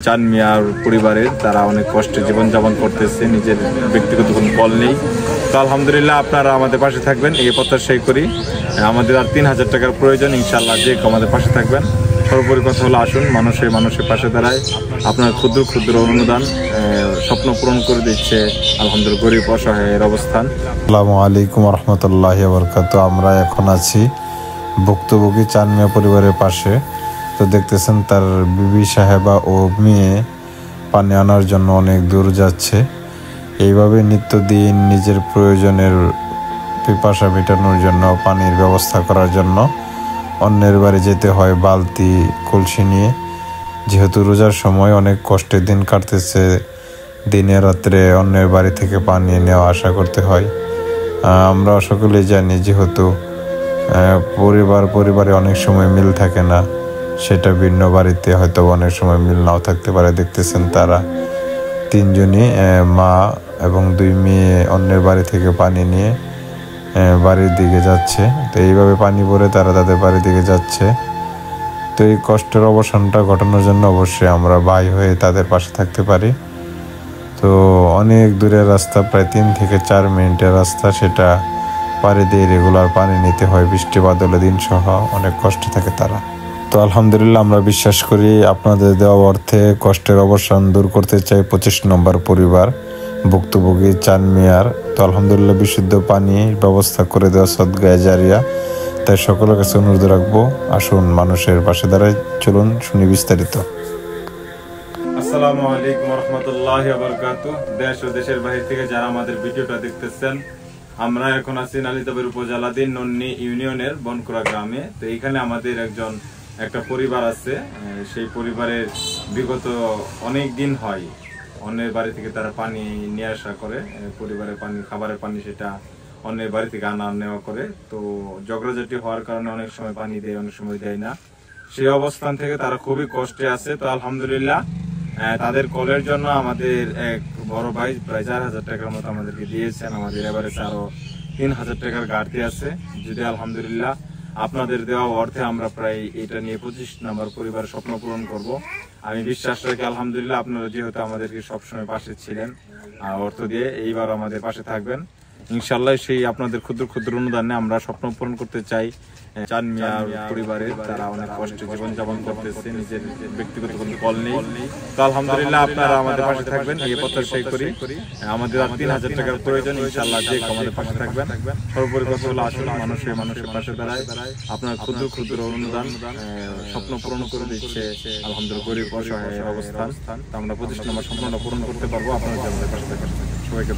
চান মিয়ার পরিবারের তারা অনেক কষ্টে জীবনযাপন করতেছে, নিজের ব্যক্তিগত কোনো কল নেই। তো আলহামদুলিল্লাহ আপনারা আমাদের পাশে থাকবেন এই প্রত্যাশাই করি। আমাদের আর ৩,০০০ টাকার প্রয়োজন, ইনশাআল্লাহ যে আমাদের পাশে থাকবেন। সর্বোপরি কথা হলো আসুন মানুষের পাশে দাঁড়ায়। আপনার ক্ষুদ্র ক্ষুদ্র অনুদান স্বপ্ন পূরণ করে দিচ্ছে আলহামদুলিল্লাহ গরিব অসহায়ের অবস্থান। আসসালামু আলাইকুম রহমতুল্লাহি বরকাত। আমরা এখন আছি ভুক্তভোগী চান মিয়া পরিবারের পাশে। তো দেখতেছেন তার বিবি সাহেবা ও মেয়ে পানি আনার জন্য অনেক দূর যাচ্ছে। এইভাবে নিত্যদিন নিজের প্রয়োজনের পিপাসা মেটানোর জন্য, পানির ব্যবস্থা করার জন্য অন্যের বাড়ি যেতে হয় বালতি কলসি নিয়ে। যেহেতু রোজার সময় অনেক কষ্টের দিন কাটতেছে, দিনে রাত্রে অন্যের বাড়ি থেকে পানি নেওয়া আসা করতে হয়। আমরা সকলেই জানি যেহেতু পরিবারে অনেক সময় মিল থাকে না, সেটা ভিন্ন বাড়িতে হয়তো অনেক সময় মিল নাও থাকতে পারে। দেখতেছেন তারা তিনজনই, মা এবং দুই মেয়ে অন্যের বাড়ি থেকে পানি নিয়ে বাড়ির দিকে যাচ্ছে। তো এইভাবে পানি ভরে তারা তাদের বাড়ির দিকে যাচ্ছে। তো এই কষ্টের অবসানটা ঘটানোর জন্য অবশ্যই আমরা ভাই হয়ে তাদের পাশে থাকতে পারি। তো অনেক দূরের রাস্তা, প্রায় 3 থেকে 4 মিনিটের রাস্তা, সেটা পাড়ি দিয়ে রেগুলার পানি নিতে হয় বৃষ্টি বাদলের দিন সহ। অনেক কষ্ট থাকে তারা। তো আলহামদুলিল্লাহ আমরা বিশ্বাস করি আপনাদের দেওয়া অর্থে কষ্টের অবসান দূর করতে চাই 25 নম্বর পরিবার ভুক্তভোগী চান মিয়ার। তো আলহামদুলিল্লাহ বিশুদ্ধ পানির ব্যবস্থা করে দেওয়া সদকায়ে জারিয়া। তাই সকলের কাছে অনুরোধ রাখবো, আসুন মানুষের পাশে দাঁড়াই। চলুন শুনি বিস্তারিত। আসসালামু আলাইকুম রহমতুল্লাহি ওয়া বারাকাতুহু। দেশ ও দেশের বাইরে থেকে যারা আমাদের ভিডিওটা দেখতেছেন, আমরা এখন আছি নালিতাবাড়ী উপজেলাধীন নন্নি ইউনিয়নের বনকুড়া গ্রামে। তো এইখানে আমাদের একটা পরিবার আছে। সেই পরিবারের বিগত অনেক দিন হয় অন্যের বাড়ি থেকে তারা পানি নিয়ে আসা করে। পরিবারের পানি, খাবারের পানি সেটা অন্যের বাড়ি থেকে আনা নেওয়া করে। তো ঝগড়াঝাটি হওয়ার কারণে অনেক সময় পানি দেয়, অনেক সময় দেয় না। সেই অবস্থান থেকে তারা খুবই কষ্টে আছে। তো আলহামদুলিল্লাহ তাদের কলের জন্য আমাদের এক বড় ভাই প্রায় 4,000 টাকার মতো আমাদেরকে দিয়েছেন। আমাদের এবারে আরো 3,000 টাকার ঘাটতি আছে। যদি আলহামদুলিল্লাহ আপনাদের দেওয়া অর্থে আমরা প্রায় এটা নিয়ে 25 নম্বর পরিবার স্বপ্ন পূরণ করব। আমি বিশ্বাস রাখি আলহামদুলিল্লাহ আপনারা যেহেতু আমাদেরকে সবসময় পাশে ছিলেন অর্থ দিয়ে, এইবার আমাদের পাশে থাকবেন ইনশাল্লাহ। সেই আপনাদের ক্ষুদ্র ক্ষুদ্র অনুদানে আমরা স্বপ্ন পূরণ করতে চাই। চান মিয়ার পরিবারের তারা অনেক কষ্টে জীবনযাপন করতেছে, নিজের ব্যক্তিগত কোনো কল নেই। তো আলহামদুলিল্লাহ আপনারা আমাদের পাশে থাকবেন এই প্রত্যাশাই করি। আমাদের আর 3,000 টাকার প্রয়োজন, ইনশাল্লাহ যে আমাদের পাশে থাকবেন। সর্বোপরি কথা হলো আসুন মানুষের পাশে দাঁড়ায়। আপনার ক্ষুদ্র ক্ষুদ্র অনুদান স্বপ্ন পূরণ করে দিচ্ছে আলহামদুলিল্লাহ গরিব অসহায়ের অবস্থান। আমরা 25 নম্বর স্বপ্নটা পূরণ করতে পারবো আপনারা আমাদের পাশে থাকবেন। সবাইকে